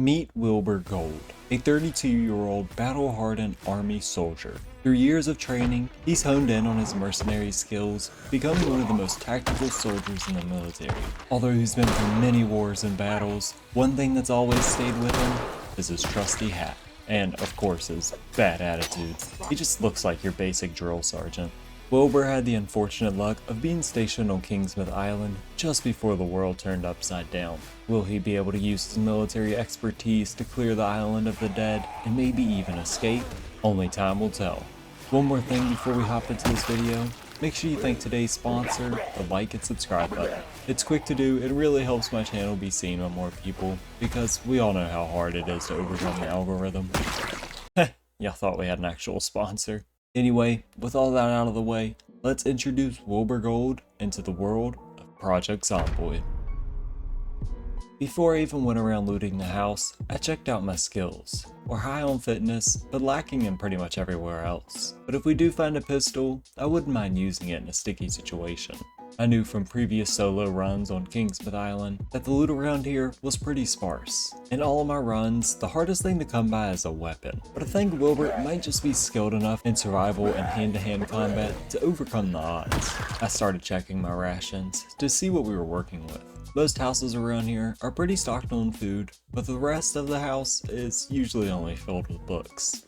Meet Wilbur Gold, a 32-year-old battle-hardened army soldier. Through years of training, he's honed in on his mercenary skills, becoming one of the most tactical soldiers in the military. Although he's been through many wars and battles, one thing that's always stayed with him is his trusty hat. And, of course, his bad attitudes. He just looks like your basic drill sergeant. Wilbur had the unfortunate luck of being stationed on Kingsmouth Island just before the world turned upside down. Will he be able to use his military expertise to clear the island of the dead and maybe even escape? Only time will tell. One more thing before we hop into this video, make sure you thank today's sponsor, the like and subscribe button. It's quick to do, it really helps my channel be seen by more people, because we all know how hard it is to overcome the algorithm. Y'all thought we had an actual sponsor. Anyway, with all that out of the way, let's introduce Wilbur Gold into the world of Project Zomboid. Before I even went around looting the house, I checked out my skills. We're high on fitness, but lacking in pretty much everywhere else. But if we do find a pistol, I wouldn't mind using it in a sticky situation. I knew from previous solo runs on Kingsmouth Island that the loot around here was pretty sparse. In all of my runs, the hardest thing to come by is a weapon, but I think Wilbur might just be skilled enough in survival and hand-to-hand combat to overcome the odds. I started checking my rations to see what we were working with. Most houses around here are pretty stocked on food, but the rest of the house is usually only filled with books.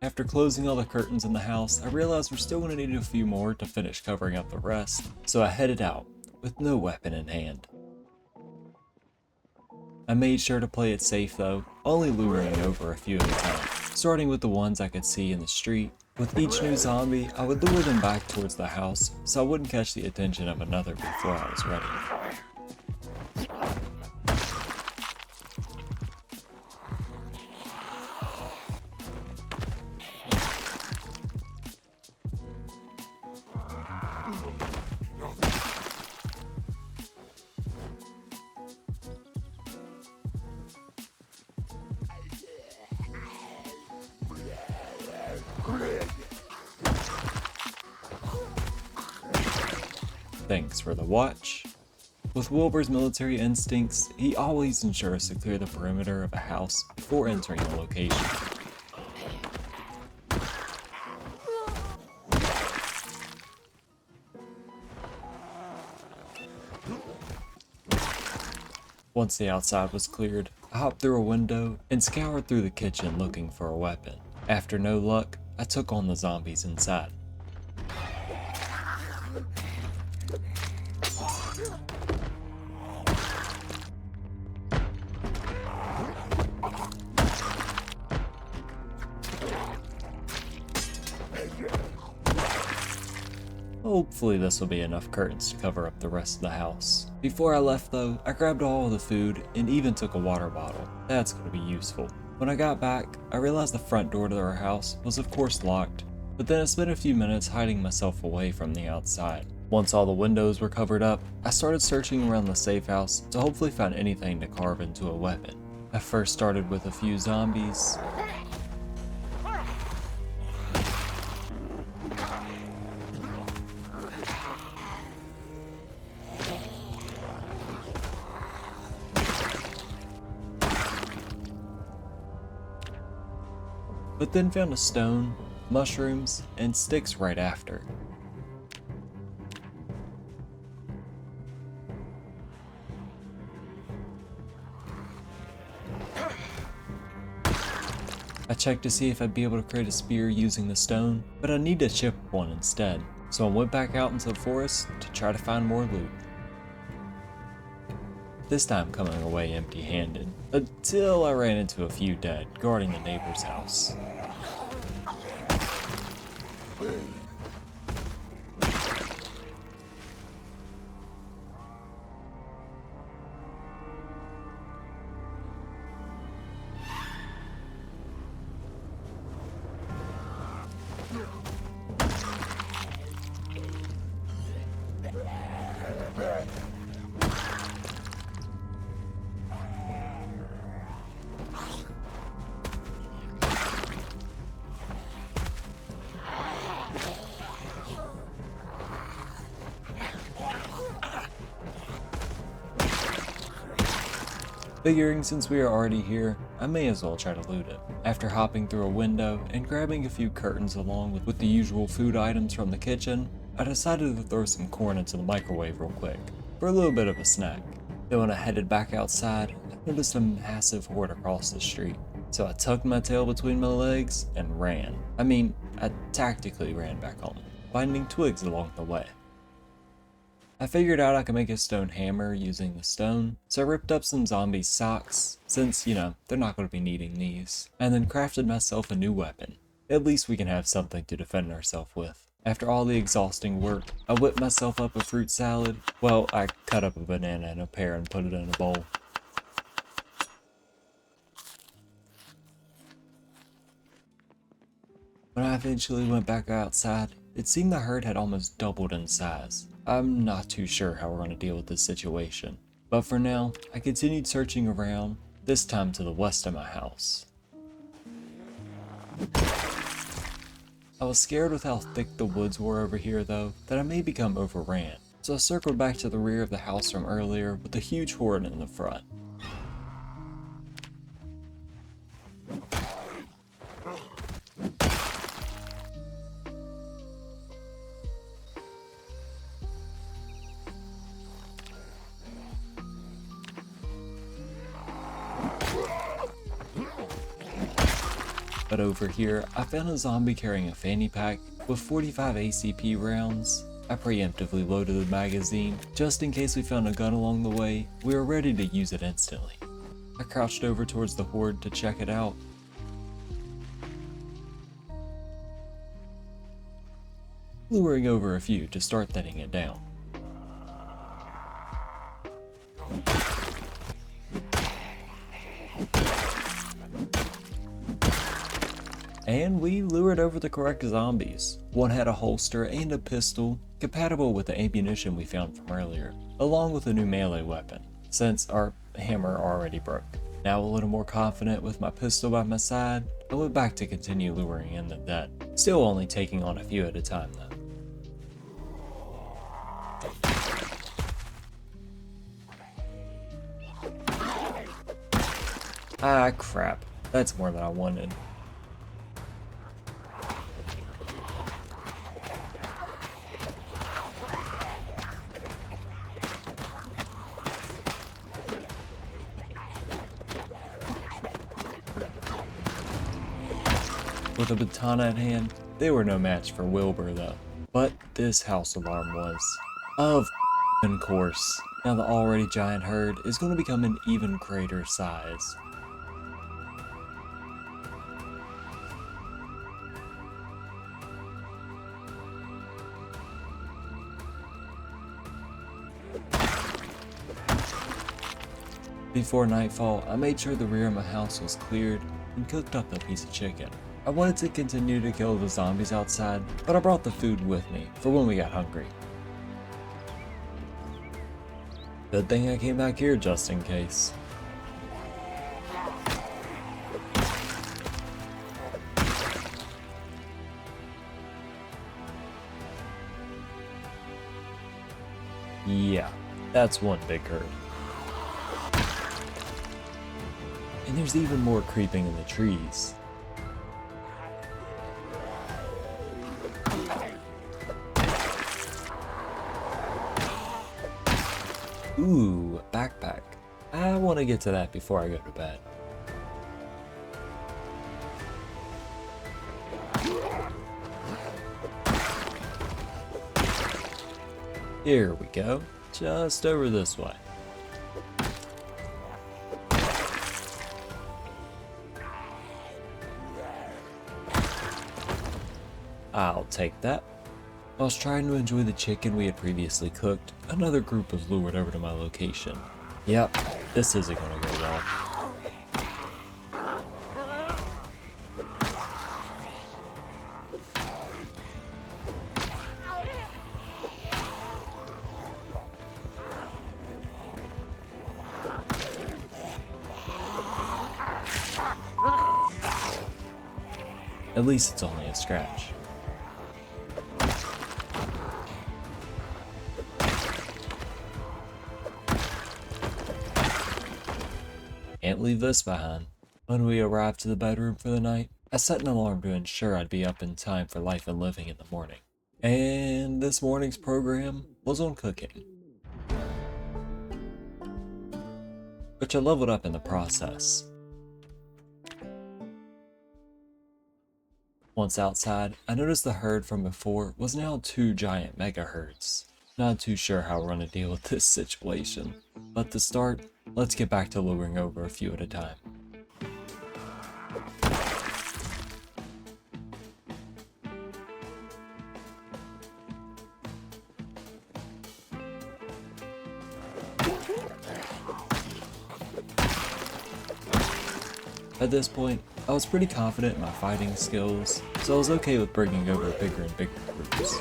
After closing all the curtains in the house, I realized we're still going to need a few more to finish covering up the rest, so I headed out, with no weapon in hand. I made sure to play it safe though, only luring over a few at a time, starting with the ones I could see in the street. With each new zombie, I would lure them back towards the house, so I wouldn't catch the attention of another before I was ready. Thanks for the watch. With Wilbur's military instincts, he always ensures to clear the perimeter of a house before entering the location. Once the outside was cleared, I hopped through a window and scoured through the kitchen looking for a weapon. After no luck, I took on the zombies inside. Hopefully this will be enough curtains to cover up the rest of the house. Before I left though, I grabbed all of the food and even took a water bottle. That's going to be useful. When I got back, I realized the front door to our house was of course locked, but then I spent a few minutes hiding myself away from the outside. Once all the windows were covered up, I started searching around the safe house to hopefully find anything to carve into a weapon. I first started with a few zombies, but then found a stone, mushrooms, and sticks right after. I checked to see if I'd be able to create a spear using the stone, but I need to chip one instead, so I went back out into the forest to try to find more loot. This time coming away empty-handed, until I ran into a few dead guarding the neighbor's house. Figuring since we are already here, I may as well try to loot it. After hopping through a window and grabbing a few curtains along with the usual food items from the kitchen, I decided to throw some corn into the microwave real quick, for a little bit of a snack. Then when I headed back outside, I noticed a massive horde across the street. So I tucked my tail between my legs and ran. I tactically ran back home, finding twigs along the way. I figured out I could make a stone hammer using the stone, so I ripped up some zombie socks, since, they're not going to be needing these, and then crafted myself a new weapon. At least we can have something to defend ourselves with. After all the exhausting work, I whipped myself up a fruit salad. Well, I cut up a banana and a pear and put it in a bowl. When I eventually went back outside, it seemed the herd had almost doubled in size. I'm not too sure how we're going to deal with this situation, but for now, I continued searching around, this time to the west of my house. I was scared with how thick the woods were over here though, that I may become overran, so I circled back to the rear of the house from earlier with a huge horde in the front. But over here, I found a zombie carrying a fanny pack with 45 ACP rounds. I preemptively loaded the magazine, just in case we found a gun along the way. We were ready to use it instantly. I crouched over towards the horde to check it out. Luring over a few to start thinning it down. And we lured over the correct zombies. One had a holster and a pistol, compatible with the ammunition we found from earlier, along with a new melee weapon, since our hammer already broke. Now a little more confident with my pistol by my side, I went back to continue luring in the dead, still only taking on a few at a time though. Ah crap, that's more than I wanted. With a baton at hand, they were no match for Wilbur though. But this house alarm was. Of course. Now the already giant herd is going to become an even greater size. Before nightfall, I made sure the rear of my house was cleared and cooked up a piece of chicken. I wanted to continue to kill the zombies outside, but I brought the food with me for when we got hungry. Good thing I came back here just in case. Yeah, that's one big herd. And there's even more creeping in the trees. Ooh, backpack. I want to get to that before I go to bed. Here we go, just over this way. I'll take that. Whilst trying to enjoy the chicken we had previously cooked, another group was lured over to my location. Yep, this isn't gonna go well. At least it's only a scratch. can't leave this behind. When we arrived to the bedroom for the night, I set an alarm to ensure I'd be up in time for life and living in the morning. And this morning's program was on cooking, which I leveled up in the process. Once outside, I noticed the herd from before was now 2 giant mega herds. Not too sure how we're going to deal with this situation, but to start, let's get back to luring over a few at a time. At this point, I was pretty confident in my fighting skills, so I was okay with bringing over bigger and bigger groups.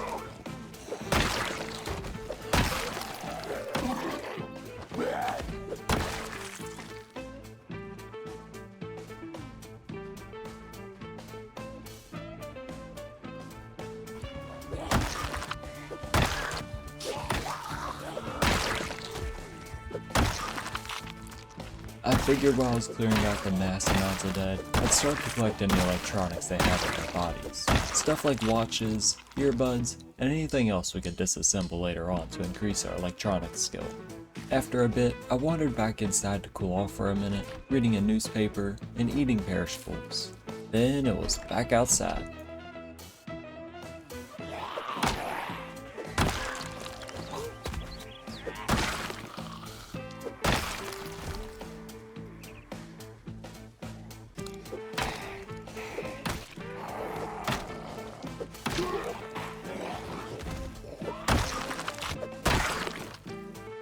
I figured while I was clearing out the mass amounts of dead, I'd start to collect any electronics they have in their bodies. Stuff like watches, earbuds, and anything else we could disassemble later on to increase our electronics skill. After a bit, I wandered back inside to cool off for a minute, reading a newspaper and eating perishables. Then it was back outside.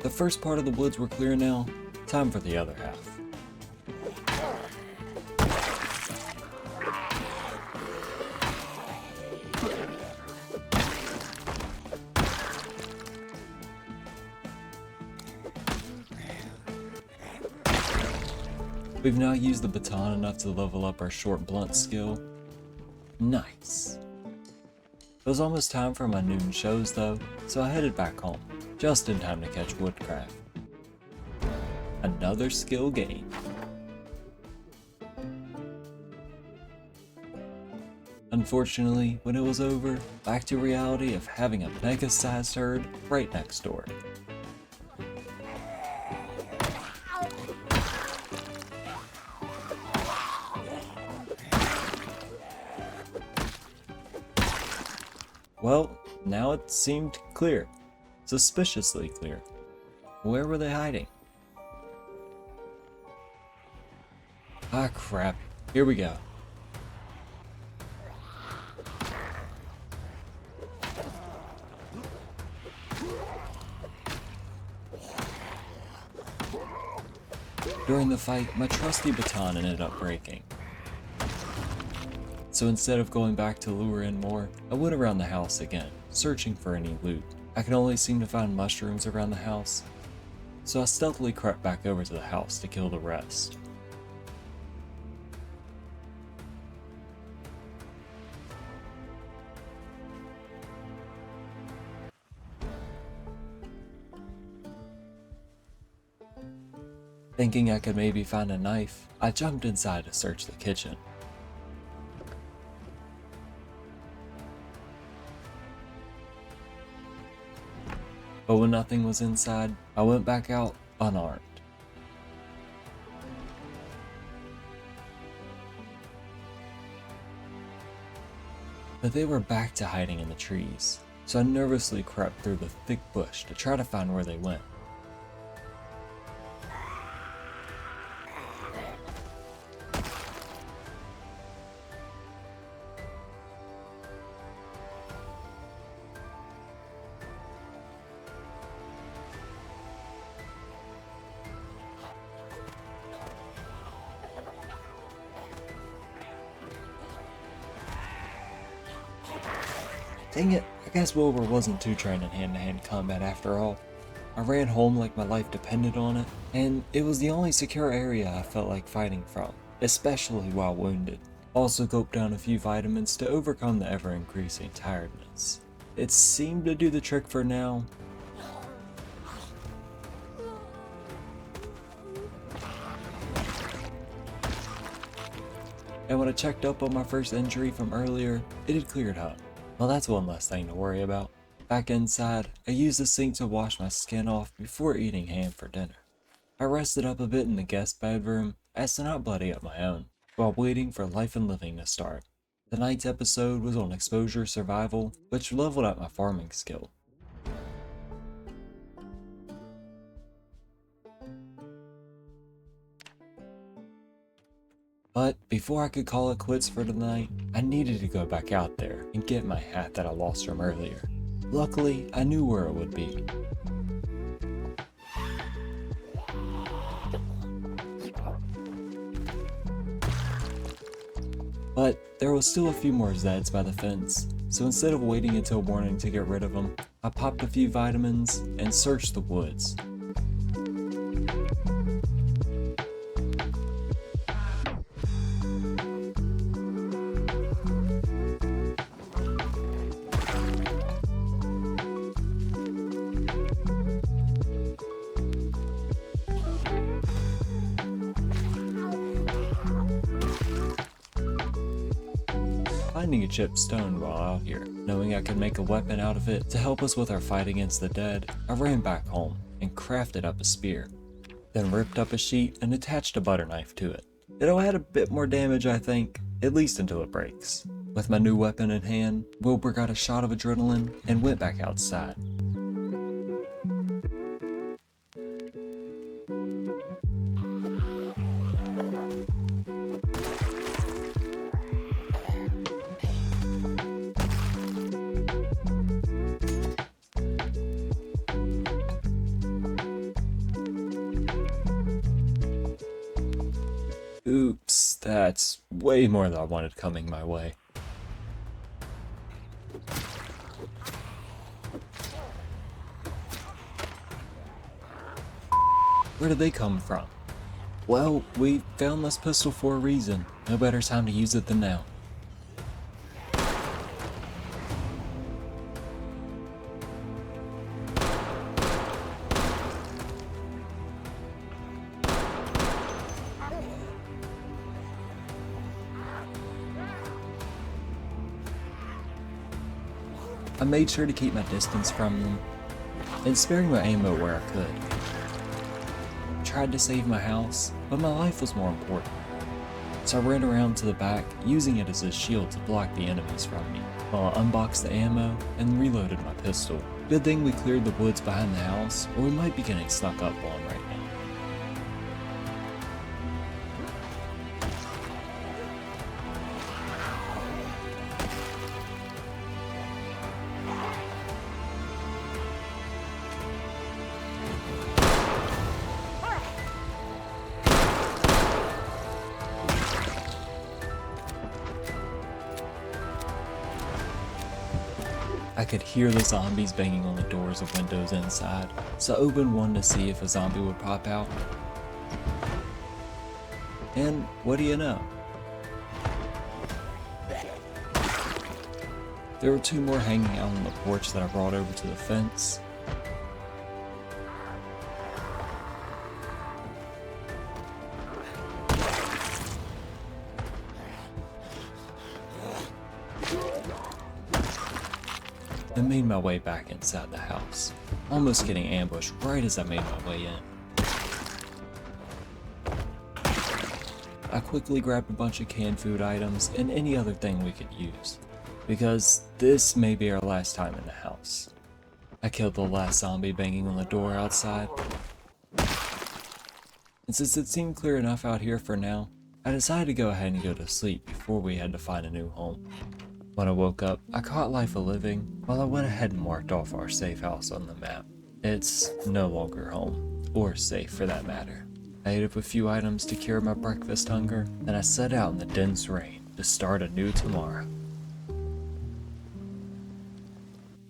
The first part of the woods were clear now, time for the other half. We've now used the baton enough to level up our short blunt skill. Nice. It was almost time for my noon shows though, so I headed back home, just in time to catch woodcraft. Another skill gain. Unfortunately, when it was over, back to reality of having a mega-sized herd right next door. Well, now it seemed clear. Suspiciously clear. Where were they hiding? Ah crap, here we go. During the fight, my trusty baton ended up breaking. So instead of going back to lure in more, I went around the house again, searching for any loot. I could only seem to find mushrooms around the house, so I stealthily crept back over to the house to kill the rest. Thinking I could maybe find a knife, I jumped inside to search the kitchen. But when nothing was inside, I went back out unarmed. But they were back to hiding in the trees, so I nervously crept through the thick bush to try to find where they went. Dang it, I guess Wilbur wasn't too trained in hand-to-hand combat after all. I ran home like my life depended on it, and it was the only secure area I felt like fighting from, especially while wounded. Also gulped down a few vitamins to overcome the ever-increasing tiredness. It seemed to do the trick for now. and when I checked up on my first injury from earlier, it had cleared up. Well, that's one less thing to worry about. Back inside, I used the sink to wash my skin off before eating ham for dinner. I rested up a bit in the guest bedroom as to not bloody up my own, while waiting for Life and Living to start. The night's episode was on exposure survival, which leveled up my farming skill. But before I could call it quits for the night, I needed to go back out there and get my hat that I lost from earlier. Luckily, I knew where it would be. But there was still a few more Zeds by the fence, so instead of waiting until morning to get rid of them, I popped a few vitamins and searched the woods. Finding a chipped stone while out here, knowing I could make a weapon out of it to help us with our fight against the dead, I ran back home and crafted up a spear. Then ripped up a sheet and attached a butter knife to it. It'll add a bit more damage, I think, at least until it breaks. With my new weapon in hand, Wilbur got a shot of adrenaline and went back outside. Oops, that's way more than I wanted coming my way. Where did they come from? Well, we found this pistol for a reason. No better time to use it than now. I made sure to keep my distance from them, and sparing my ammo where I could. Tried to save my house, but my life was more important. So I ran around to the back, using it as a shield to block the enemies from me, while I unboxed the ammo and reloaded my pistol. Good thing we cleared the woods behind the house, or we might be getting snuck up on right now. I could hear the zombies banging on the doors of windows inside, so I opened one to see if a zombie would pop out. And what do you know? There were two more hanging out on the porch that I brought over to the fence. And made my way back inside the house, almost getting ambushed right as I made my way in. I quickly grabbed a bunch of canned food items and any other thing we could use, because this may be our last time in the house. I killed the last zombie banging on the door outside, and since it seemed clear enough out here for now, I decided to go ahead and go to sleep before we had to find a new home. When I woke up, I caught Life of Living while I went ahead and marked off our safe house on the map. It's no longer home, or safe for that matter. I ate up a few items to cure my breakfast hunger, and I set out in the dense rain to start a new tomorrow.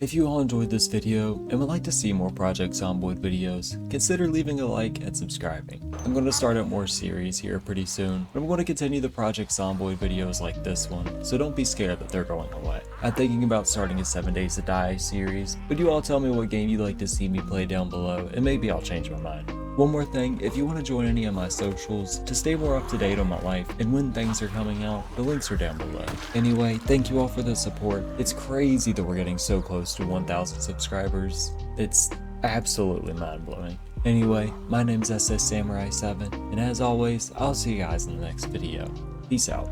If you all enjoyed this video and would like to see more Project Zomboid videos, consider leaving a like and subscribing. I'm going to start up more series here pretty soon, but I'm going to continue the Project Zomboid videos like this one, so don't be scared that they're going away. I'm thinking about starting a 7 Days to Die series, but you all tell me what game you'd like to see me play down below, and maybe I'll change my mind. One more thing, if you want to join any of my socials to stay more up to date on my life and when things are coming out, the links are down below. Anyway, thank you all for the support. It's crazy that we're getting so close to 1,000 subscribers. It's absolutely mind-blowing. Anyway, my name's SS Samurai 7, and as always, I'll see you guys in the next video. Peace out.